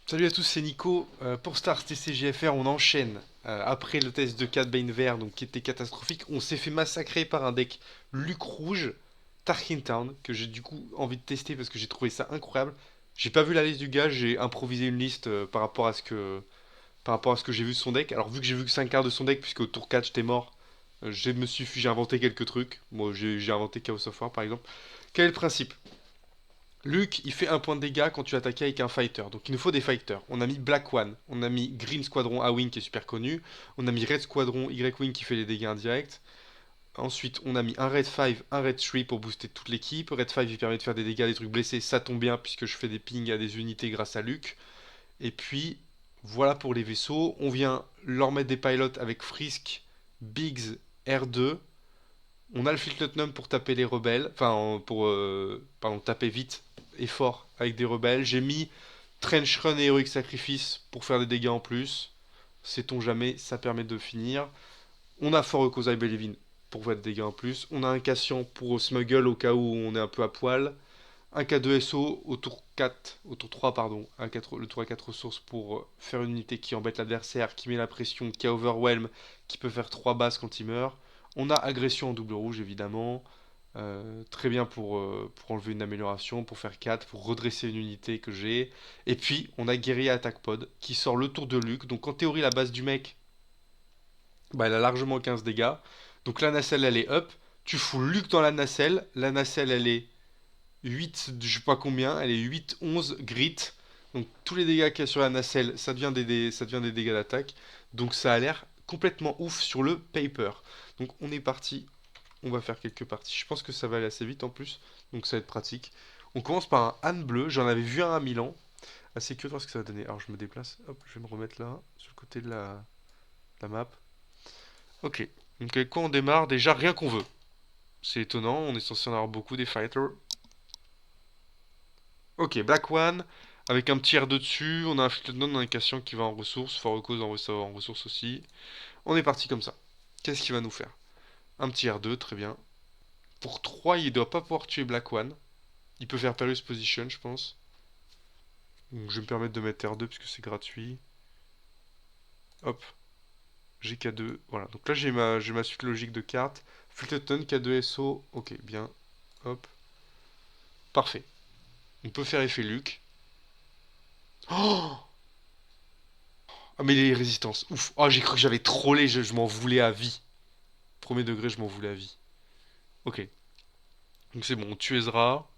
Salut à tous, c'est Nico. Pour Stars TCGFR, on enchaîne. Après le test de 4 Bane vert, donc qui était catastrophique, on s'est fait massacrer par un deck Luc rouge, Tarkin Town, que j'ai du coup envie de tester parce que j'ai trouvé ça incroyable. J'ai pas vu la liste du gars, j'ai improvisé une liste par rapport à ce que j'ai vu de son deck. Alors vu que j'ai vu que 5 quarts de son deck, puisque au tour 4 j'étais mort, j'ai inventé quelques trucs. Moi j'ai inventé Chaos of War par exemple. Quel est le principe? Luke, il fait un point de dégâts quand tu attaques avec un fighter. Donc il nous faut des fighters. On a mis Black One, on a mis Green Squadron A-Wing qui est super connu, on a mis Red Squadron Y-Wing qui fait les dégâts indirects. Ensuite, on a mis un Red 5, un Red 3 pour booster toute l'équipe. Red 5 il permet de faire des dégâts, des trucs blessés, ça tombe bien puisque je fais des pings à des unités grâce à Luke. Et puis, voilà pour les vaisseaux. On vient leur mettre des pilotes avec Frisk, Biggs, R2. On a le Fleet Lieutenant pour taper les rebelles, enfin pour pardon, taper vite et fort avec des rebelles. J'ai mis Trench Run et Heroic Sacrifice pour faire des dégâts en plus. Sait-on jamais, ça permet de finir. On a For Cause I Believe In pour faire des dégâts en plus. On a un Cassian pour Smuggle au cas où on est un peu à poil. Un K2SO au tour 4, au tour 3 pardon, le tour à 4 ressources pour faire une unité qui embête l'adversaire, qui met la pression, qui a Overwhelm, qui peut faire 3 bases quand il meurt. On a agression en double rouge évidemment, très bien pour enlever une amélioration, pour faire 4, pour redresser une unité que j'ai. Et puis on a Guerilla Attack Pod qui sort le tour de Luke, donc en théorie la base du mec, bah, elle a largement 15 dégâts. Donc la nacelle elle est up, tu fous Luke dans la nacelle elle est 8, je sais pas combien, elle est 8, 11 grit. Donc tous les dégâts qu'il y a sur la nacelle, ça devient des dégâts d'attaque. Donc ça a l'air complètement ouf sur le paper. Donc on est parti, on va faire quelques parties. Je pense que ça va aller assez vite en plus, donc ça va être pratique. On commence par un âne bleu, j'en avais vu un à Milan. Assez curieux de voir ce que ça va donner. Alors je me déplace, hop, je vais me remettre là, sur le côté de la map. Ok, donc avec quoi on démarre? Déjà rien qu'on veut. C'est étonnant, on est censé en avoir beaucoup des fighters. Ok, Black One, avec un petit R2 dessus, on a un Fleetwood on a un Cassian qui va en ressources, Fort Cause en ressources aussi. On est parti comme ça. Qu'est-ce qu'il va nous faire? Un petit R2, très bien. Pour 3, il doit pas pouvoir tuer Black One. Il peut faire Perious Position, je pense. Donc je vais me permettre de mettre R2 puisque c'est gratuit. Hop, j'ai K2. Voilà, donc là j'ai ma suite logique de cartes. Fleetwood K2 SO, ok, bien. Hop, parfait. On peut faire effet Luke. Oh, ah mais les résistances, ouf. Oh j'ai cru que j'avais trollé, je m'en voulais à vie. Premier degré, je m'en voulais à vie. Ok. Donc c'est bon, on tue Ezra.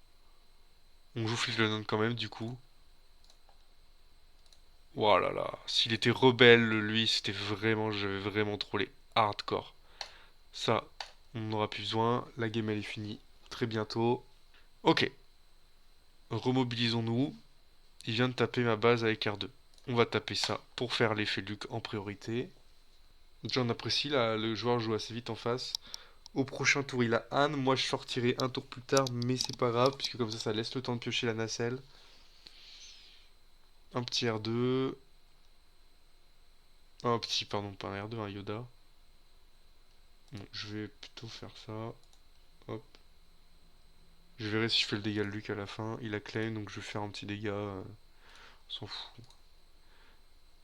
On joue Fleet quand même, du coup. Oh là là. S'il était rebelle, lui, c'était vraiment. J'avais vraiment trollé. Hardcore. Ça, on n'en aura plus besoin. La game, elle est finie. Très bientôt. Ok. Remobilisons-nous. Il vient de taper ma base avec R2. On va taper ça pour faire l'effet Luke en priorité. Déjà, on apprécie, là, le joueur joue assez vite en face. Au prochain tour, il a Anne. Moi, je sortirai un tour plus tard, mais c'est pas grave, puisque comme ça laisse le temps de piocher la nacelle. Un petit R2. Un petit, pardon, pas un R2, un Yoda. Bon, je vais plutôt faire ça. Hop. Je verrai si je fais le dégât de Luke à la fin. Il a claim, donc je vais faire un petit dégât. On s'en fout.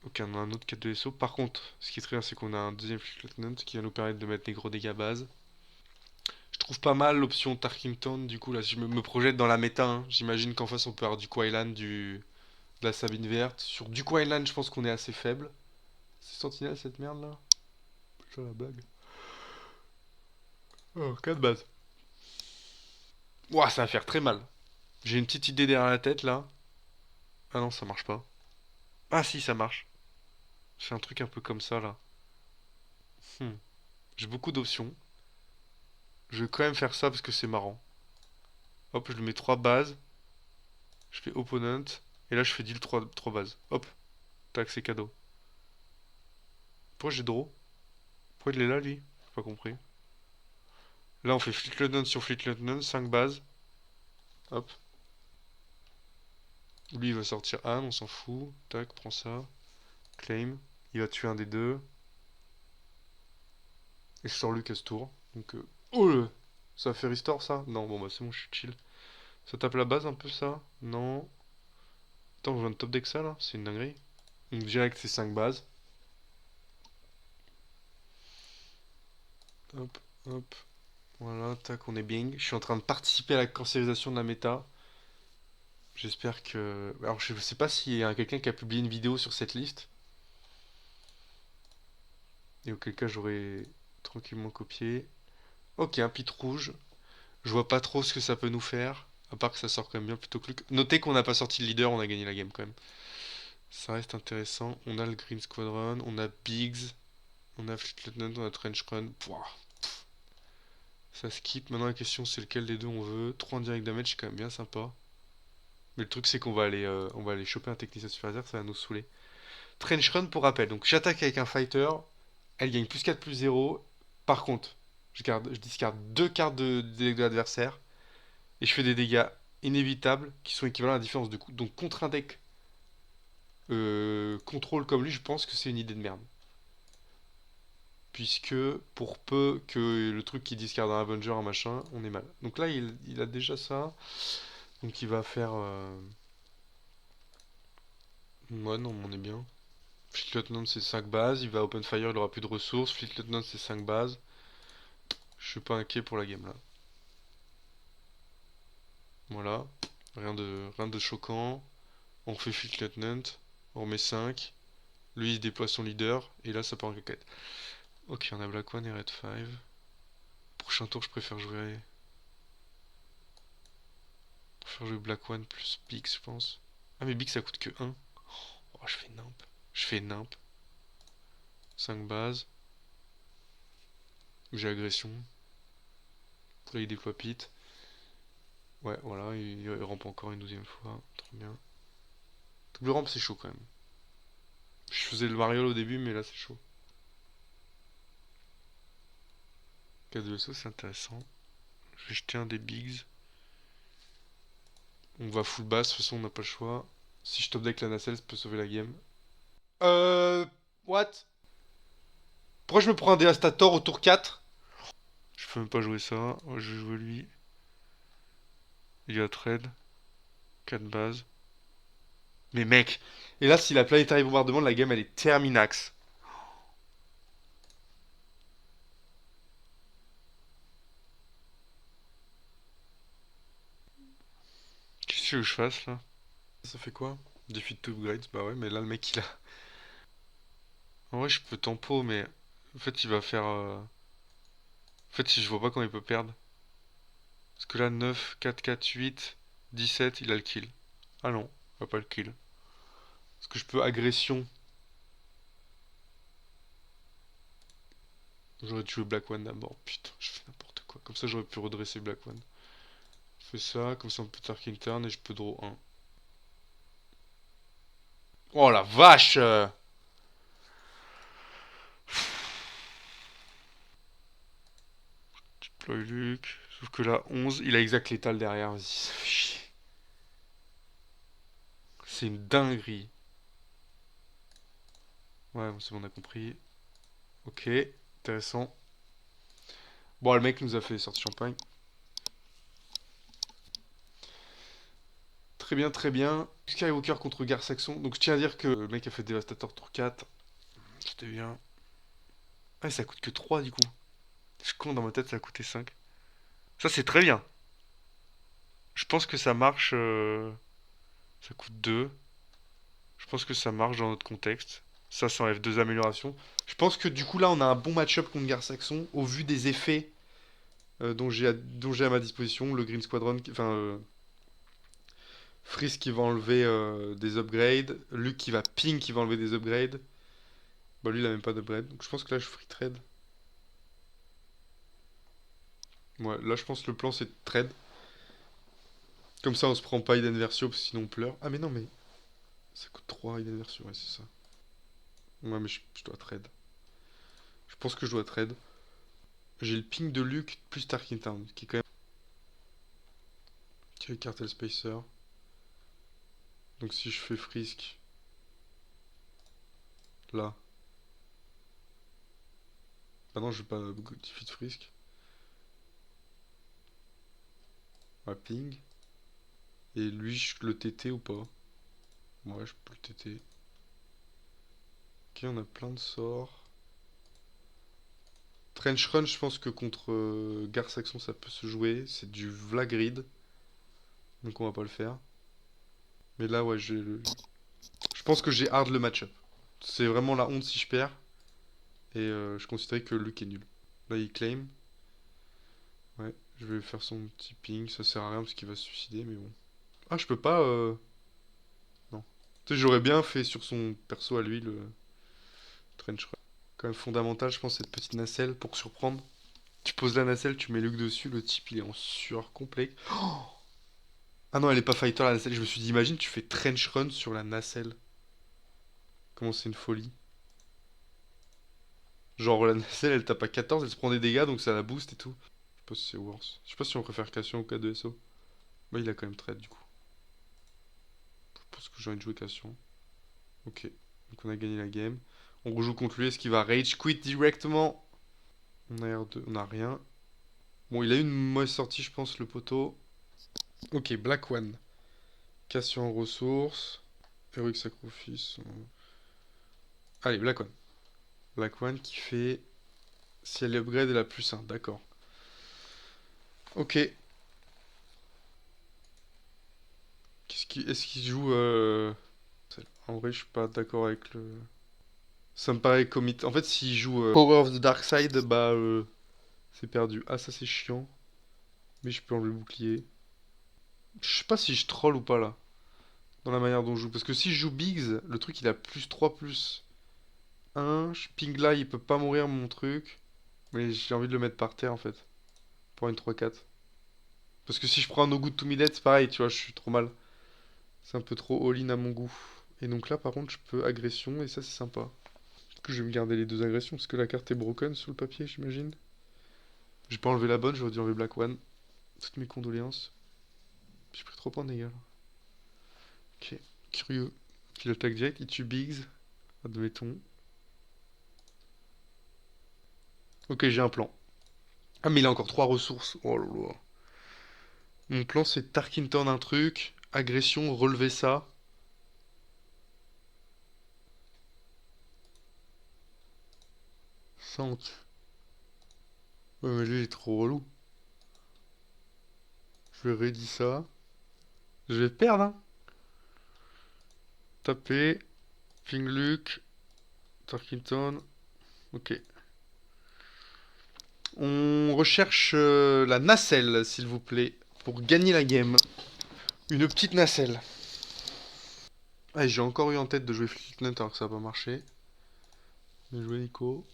Ok, on a un autre 4 de SO. Par contre, ce qui est très bien, c'est qu'on a un deuxième Fleet Lieutenant qui va nous permettre de mettre des gros dégâts base. Je trouve pas mal l'option Tarkington, du coup, là, si je me projette dans la méta, hein, j'imagine qu'en face, on peut avoir du Quailan, de la Sabine verte. Sur du Quailan, je pense qu'on est assez faible. C'est Sentinelle cette merde là? Putain la blague. Oh, 4 bases. Ouah, ça va faire très mal. J'ai une petite idée derrière la tête là. Ah non, ça marche pas. Ah si, ça marche. C'est un truc un peu comme ça là. Hmm. J'ai beaucoup d'options. Je vais quand même faire ça parce que c'est marrant. Hop, je lui mets 3 bases. Je fais opponent. Et là, je fais deal trois bases. Hop, tac, c'est cadeau. Pourquoi j'ai draw? Pourquoi il est là lui? J'ai pas compris. Là, on fait Fleet Lieutenant sur Fleet Lieutenant, 5 bases. Hop. Lui, il va sortir Anne, on s'en fout. Tac, prends ça. Claim. Il va tuer un des deux. Et je sors Lucas Tour. Donc, oh ça fait restore ça? Non, bon bah c'est bon, je suis chill. Ça tape la base un peu ça? Non. Attends, on joue un top deck ça là? C'est une dinguerie. Donc direct c'est 5 bases. Hop, hop. Voilà, tac, on est bing. Je suis en train de participer à la cancérisation de la méta. J'espère que... Alors je sais pas s'il y a quelqu'un qui a publié une vidéo sur cette liste. Et auquel cas j'aurais tranquillement copié. Ok, un pit rouge. Je vois pas trop ce que ça peut nous faire. À part que ça sort quand même bien plutôt que Luke. Notez qu'on n'a pas sorti le leader, on a gagné la game quand même. Ça reste intéressant. On a le Green Squadron, on a Biggs, on a Fleet Lieutenant, on a Trench Run. Pouah, ça skip. Maintenant la question c'est lequel des deux on veut. 3 en direct damage, c'est quand même bien sympa. Mais le truc c'est qu'on va aller choper un technicien supérieur, ça va nous saouler. Trench Run pour rappel. Donc j'attaque avec un fighter, elle gagne plus 4 plus 0. Par contre, je discarde 2 cartes de l'adversaire et je fais des dégâts inévitables qui sont équivalents à la différence de coût. Donc contre un deck contrôle comme lui, je pense que c'est une idée de merde. Puisque pour peu que le truc qui discarde un Avenger, un machin, on est mal. Donc là, il a déjà ça. Donc il va faire... Ouais, non, on est bien. Fleet Lieutenant, c'est 5 bases. Il va Open Fire, il aura plus de ressources. Fleet Lieutenant, c'est 5 bases. Je suis pas inquiet pour la game là. Voilà. Rien de choquant. On fait Fleet Lieutenant. On remet 5. Lui, il déploie son leader. Et là, ça part en caquette. Ok, on a Black One et Red 5. Prochain tour, je préfère jouer... Black One plus Big, je pense. Ah, mais Big, ça coûte que 1. Oh, je fais nimp. Je fais nimp. 5 bases. J'ai agression. Là, il déploie Pit. Ouais, voilà, il rampe encore une 12e fois. Trop bien. Double rampe, c'est chaud quand même. Je faisais le Mariole au début, mais là, c'est chaud. 4 de SO, c'est intéressant. Je vais jeter un des Bigs. On va full basse, de toute façon, on n'a pas le choix. Si je top deck la nacelle, ça peut sauver la game. What? Pourquoi je me prends un Dévastator au tour 4? Je peux même pas jouer ça. Ouais, je vais jouer lui. Il y a trade. 4 bases. Mais mec, et là, si la Planetary Bombardement, la game, elle est terminax. Qu'est-ce que tu veux que je fasse là? Ça fait quoi? Defeat to upgrades? Bah ouais, mais là, le mec, il a. En vrai, je peux tempo, mais. En fait, il va faire. En fait, je vois pas quand il peut perdre. Parce que là, 9, 4, 4, 8, 17, il a le kill. Ah non, il va pas le kill. Est-ce que je peux agression? J'aurais dû jouer Black One d'abord. Putain, je fais n'importe quoi. Comme ça, j'aurais pu redresser Black One. Je fais ça, comme ça, on peut Tarkin Turn et je peux draw 1. Oh la vache! Deploy Luke. Sauf que là, 11, il a exact létal derrière. Vas-y, ça fait chier. C'est une dinguerie. Ouais, bon, c'est bon, on a compris. Ok, intéressant. Bon, le mec nous a fait sortir champagne. Très bien, très bien. Skywalker contre Gar Saxon. Donc je tiens à dire que le mec a fait Dévastator tour 4. C'était bien. Ah, ça coûte que 3 du coup. Je suis con, dans ma tête ça a coûté 5. Ça c'est très bien. Je pense que ça marche. Ça coûte 2. Je pense que ça marche dans notre contexte. Ça enlève 2 améliorations. Je pense que du coup là on a un bon match-up contre Gar Saxon au vu des effets dont j'ai à ma disposition. Le Green Squadron, enfin Freeze qui va enlever des upgrades. Luke qui va ping qui va enlever des upgrades. Bah lui il a même pas d'upgrade. Donc je pense que là je free trade. Ouais, là je pense que le plan c'est de trade. Comme ça on se prend pas Eden Versio parce que sinon on pleure. Ah mais non mais ça coûte 3 Eden Versio, ouais c'est ça. Ouais mais je dois trade. Je pense que je dois trade. J'ai le ping de Luke plus Tarkin Town qui est quand même... Qui est Cartel Spacer. Donc si je fais Frisk là. Bah non je vais pas defeat Frisk. Ouais ping. Et lui je le TT ou pas? Ouais, je peux le TT. Ok, on a plein de sorts. Trench Run, je pense que contre Gar Saxon ça peut se jouer. C'est du Vlagrid. Donc on va pas le faire. Mais là, ouais, je pense que j'ai hard le match-up. C'est vraiment la honte si je perds. Et je considérais que Luke est nul. Là, il claim. Ouais, je vais faire son petit ping. Ça sert à rien parce qu'il va se suicider, mais bon. Ah, je peux pas. Non. Tu sais, j'aurais bien fait sur son perso à lui le trench run. Quand même fondamental, je pense, cette petite nacelle pour surprendre. Tu poses la nacelle, tu mets Luke dessus, le type il est en sueur complet. Ah non, elle est pas fighter la nacelle. Je me suis dit, imagine, tu fais trench run sur la nacelle. Comment c'est une folie. Genre, la nacelle elle tape à 14, elle se prend des dégâts donc ça la booste et tout. Je sais pas si c'est worse. Je sais pas si on préfère Cassien ou K2SO. Bah, il a quand même trade du coup. Je pense que j'ai envie de jouer Cassien. Ok. Donc on a gagné la game. On rejoue contre lui. Est-ce qu'il va rage quit directement? On a R2, on a rien. Bon, il a eu une mauvaise sortie, je pense, le poteau. Ok, Black One. Cassien en ressources. Heroic Sacrifice. Allez, Black One. Black One qui fait. Si elle est upgrade, elle a plus 1. D'accord. Ok. Est-ce qu'il joue. En vrai, je suis pas d'accord avec le. Ça me paraît commit. En fait, s'il joue Power of the Dark Side, bah. C'est perdu. Ah, ça c'est chiant. Mais je peux enlever le bouclier. Je sais pas si je troll ou pas là. Dans la manière dont je joue. Parce que si je joue Biggs, le truc il a plus 3 plus 1. Je ping là, il peut pas mourir mon truc. Mais j'ai envie de le mettre par terre en fait. Pour une 3-4. Parce que si je prends un No Good to Me Dead, c'est pareil, tu vois, je suis trop mal. C'est un peu trop all-in à mon goût. Et donc là, par contre, je peux agression et ça c'est sympa. Du coup, je vais me garder les deux agressions parce que la carte est broken sous le papier, j'imagine. J'ai pas enlevé la bonne, j'aurais dû enlever Black One. Toutes mes condoléances. J'ai pris trop en dégâts là. Ok, curieux. Puis l'attaque direct, il tue Biggs. Admettons. Ok, j'ai un plan. Ah, mais il a encore 3 ressources. Oh là là. Mon plan, c'est Tarkinton un truc. Agression, relever ça. 5. Ouais, mais lui, il est trop relou. Je vais ready ça. Je vais perdre, hein. Taper. Ping Luke. Tarkinton. Ok. On recherche la nacelle, s'il vous plaît, pour gagner la game. Une petite nacelle. Ah, j'ai encore eu en tête de jouer Flipnut alors que ça n'a pas marché. Bien joué, Nico.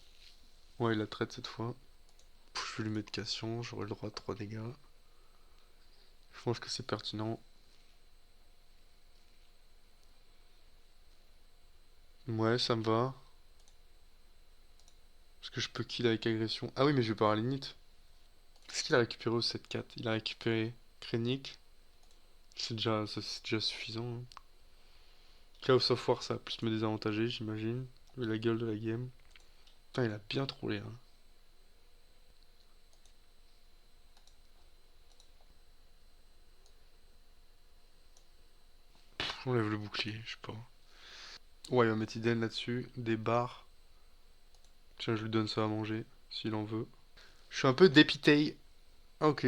Ouais, il a traite cette fois. Je vais lui mettre Cassien, j'aurai le droit à 3 dégâts. Je pense que c'est pertinent. Ouais, ça me va. Parce que je peux kill avec agression. Ah oui, mais je vais pas avoir l'init. Qu'est-ce qu'il a récupéré au 7-4? Il a récupéré Krennic. C'est déjà suffisant, hein. Chaos of War, ça va plus me désavantager, j'imagine. Vu la gueule de la game. Putain, il a bien trollé, hein. J'enlève le bouclier, je sais pas. Ouais, il va mettre Iden là-dessus. Des barres. Tiens, je lui donne ça à manger, s'il en veut. Je suis un peu dépité. Ah, ok.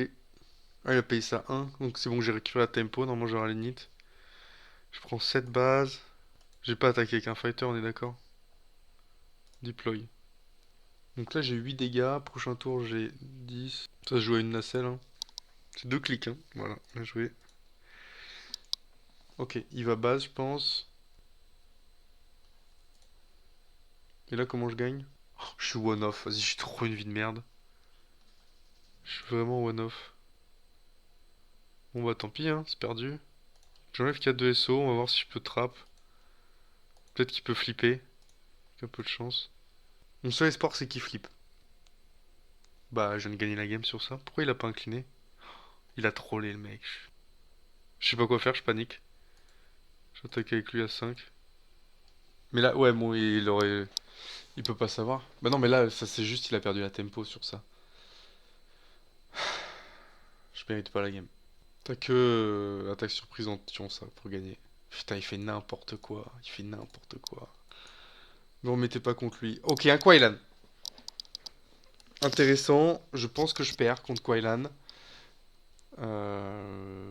Ah, il a payé ça 1. Donc c'est bon, j'ai récupéré la tempo. Normalement, j'aurai l'init. Je prends 7 bases. J'ai pas attaqué avec un fighter, on est d'accord? Deploy. Donc là j'ai 8 dégâts, prochain tour j'ai 10. Ça se joue à une nacelle, hein. C'est 2 clics, hein. Voilà, bien joué. Ok, il va base, je pense. Et là comment je gagne? Oh, je suis one-off, vas-y, j'ai trop une vie de merde. Je suis vraiment one-off. Bon bah tant pis, hein, c'est perdu. J'enlève 4 de SO, on va voir si je peux trap. Peut-être qu'il peut flipper, avec un peu de chance. Mon seul espoir c'est qu'il flippe. Bah je viens de gagner la game sur ça. Pourquoi il a pas incliné? Il a trollé le mec. Je sais pas quoi faire, je panique. J'attaque avec lui à 5. Mais là, ouais, bon, il aurait. Il peut pas savoir. Bah non, mais là, ça c'est juste, il a perdu la tempo sur ça. Je mérite pas la game. T'as que attaque surprise en tuant ça pour gagner. Putain, il fait n'importe quoi. Il fait n'importe quoi. Ne vous remettez pas contre lui. Ok, un Quailan. Intéressant. Je pense que je perds contre Quailan.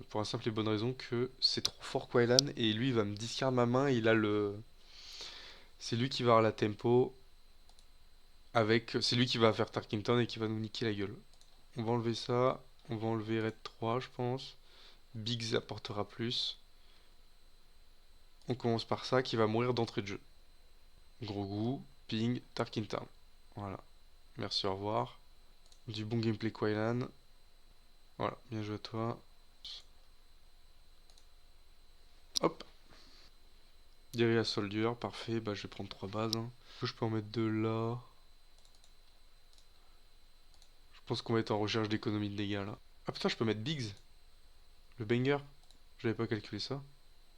Pour la simple et bonne raison que c'est trop fort Quailan. Et lui, il va me discard ma main. Il a le. C'est lui qui va avoir la tempo. C'est lui qui va faire Tarkington et qui va nous niquer la gueule. On va enlever ça. On va enlever Red 3, je pense. Biggs apportera plus. On commence par ça qui va mourir d'entrée de jeu. Gros goût, ping, Tarkington. Voilà. Merci, au revoir. Du bon gameplay Quailan. Voilà, bien joué à toi. Hop. Guerilla Soldier, parfait. Bah, je vais prendre 3 bases. Hein. Je peux en mettre 2 là. Je pense qu'on va être en recherche d'économie de dégâts là. Ah putain, je peux mettre Biggs. Le banger. J'avais pas calculé ça.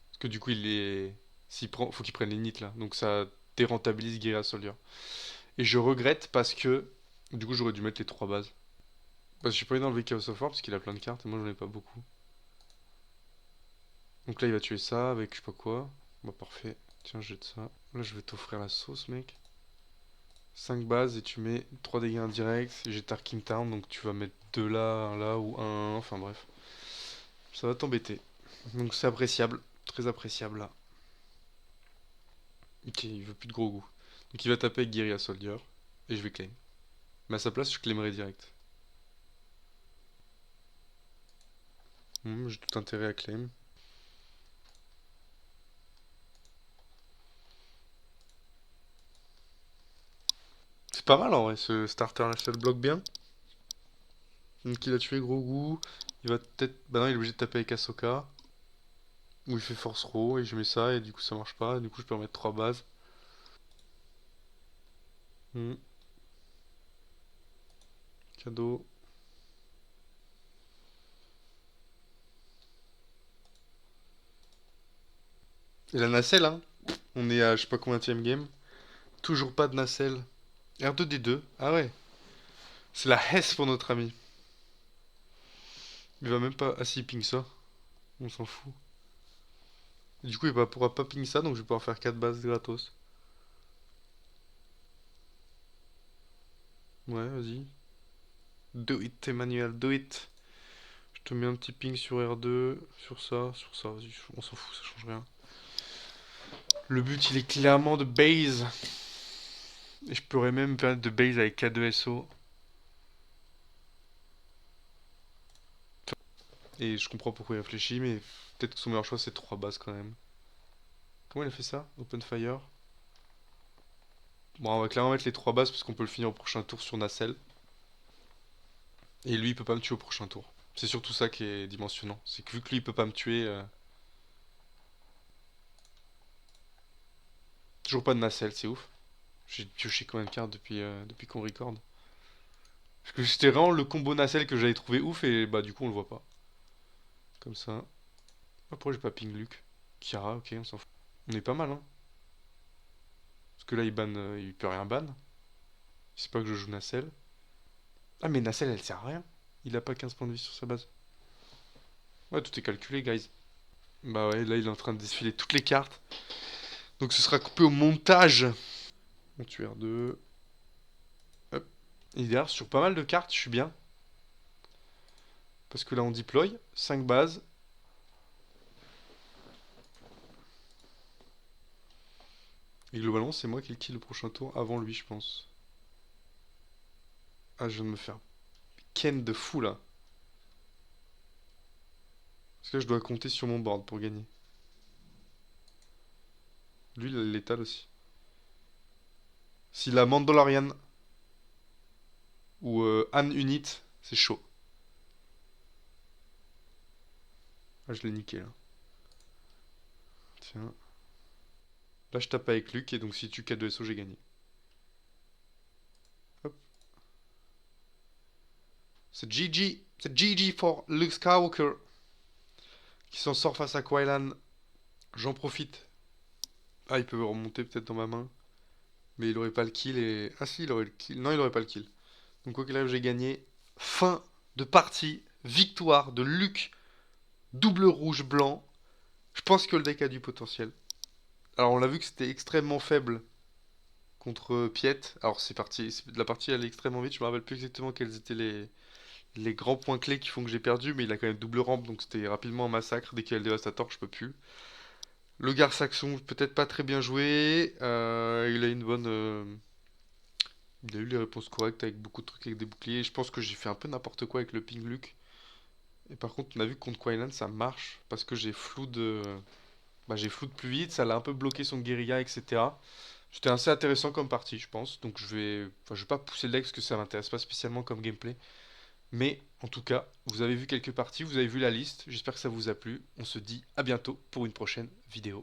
Parce que du coup, il est. S'il prend. Faut qu'il prenne les nits là. Donc ça dérentabilise Guerilla Soldier. Et je regrette parce que. Du coup, j'aurais dû mettre les 3 bases. Parce que j'ai pas envie d'enlever Chaos of War parce qu'il a plein de cartes et moi j'en ai pas beaucoup. Donc là, il va tuer ça avec je sais pas quoi. Bah, parfait. Tiens, jette ça. Là, je vais t'offrir la sauce, mec. 5 bases et tu mets 3 dégâts indirects. J'ai Tarking Town, donc tu vas mettre 2 là, un là ou un. Enfin bref. Ça va t'embêter. Donc c'est appréciable. Très appréciable là. Ok, il veut plus de gros goût. Donc il va taper avec Guerilla Soldier. Et je vais claim. Mais à sa place, je claimerai direct. J'ai tout intérêt à claim. C'est pas mal en vrai, ce starter là, ça le bloque bien. Donc il a tué gros goût. Il va peut-être. Bah non, il est obligé de taper avec Ahsoka. Ou il fait force row et je mets ça et du coup ça marche pas. Du coup je peux remettre 3 bases. Hmm. Cadeau. Et la nacelle, hein. On est à je sais pas combien de game. Toujours pas de nacelle. R2D2. Ah ouais. C'est la Hess pour notre ami. Il va même pas. Ah si, il ping ça. On s'en fout. Du coup, pourra pas ping ça, donc je vais pouvoir faire 4 bases gratos. Ouais, vas-y. Do it, Emmanuel, do it. Je te mets un petit ping sur R2, sur ça, vas-y, on s'en fout, ça change rien. Le but, il est clairement de base. Et je pourrais même permettre de base avec K2SO. Et je comprends pourquoi il réfléchit, mais peut-être que son meilleur choix, c'est 3 bases quand même. Comment il a fait ça? Open Fire. Bon, on va clairement mettre les 3 bases parce qu'on peut le finir au prochain tour sur Nacelle. Et lui, il peut pas me tuer au prochain tour. C'est surtout ça qui est dimensionnant. C'est que vu que lui, il peut pas me tuer. Toujours pas de nacelle, c'est ouf. J'ai pioché combien de cartes depuis qu'on record. Parce que c'était vraiment le combo nacelle que j'avais trouvé ouf et bah du coup on le voit pas. Comme ça. Ah, pourquoi j'ai pas ping Luke? Kiara, ok, on s'en fout. On est pas mal, hein. Parce que là il banne, il peut rien ban. Il sait pas que je joue nacelle. Ah mais nacelle elle sert à rien. Il a pas 15 points de vie sur sa base. Ouais, tout est calculé, guys. Bah ouais, là il est en train de défiler toutes les cartes. Donc ce sera coupé au montage. On tue R2. Hop. Et derrière, sur pas mal de cartes, je suis bien. Parce que là, on deploy 5 bases. Et globalement, c'est moi qui le kill le prochain tour avant lui, je pense. Ah, je viens de me faire ken de fou là. Parce que là, je dois compter sur mon board pour gagner. Lui, il a létal aussi. S'il a Mandalorian ou Han Unit, c'est chaud. Ah, je l'ai niqué là. Tiens. Là, je tape avec Luke et donc si tu K2SO, j'ai gagné. Hop. C'est GG. C'est GG for Luke Skywalker. Qui s'en sort face à Qui-Lan. J'en profite. Ah, il peut remonter peut-être dans ma main. Mais il aurait pas le kill et. Ah si, il aurait le kill. Non, il aurait pas le kill. Donc quoi qu'il arrive, j'ai gagné. Fin de partie. Victoire de Luke. Double rouge blanc. Je pense que le deck a du potentiel. Alors on l'a vu que c'était extrêmement faible contre Piet. Alors c'est parti, la partie allait extrêmement vite. Je me rappelle plus exactement quels étaient les grands points clés qui font que j'ai perdu, mais il a quand même double rampe, donc c'était rapidement un massacre. Dès qu'il y a le dévastateur, je peux plus. Le Gar Saxon, peut-être pas très bien joué. Il a une bonne. Il a eu les réponses correctes avec beaucoup de trucs avec des boucliers. Je pense que j'ai fait un peu n'importe quoi avec le ping Luke. Et par contre, on a vu que contre Quailan ça marche parce que j'ai flou de. Bah, j'ai flou de plus vite, ça l'a un peu bloqué son guérilla, etc. C'était assez intéressant comme partie, je pense. Donc je vais pas pousser le deck parce que ça m'intéresse pas spécialement comme gameplay. Mais en tout cas, vous avez vu quelques parties, vous avez vu la liste. J'espère que ça vous a plu. On se dit à bientôt pour une prochaine vidéo.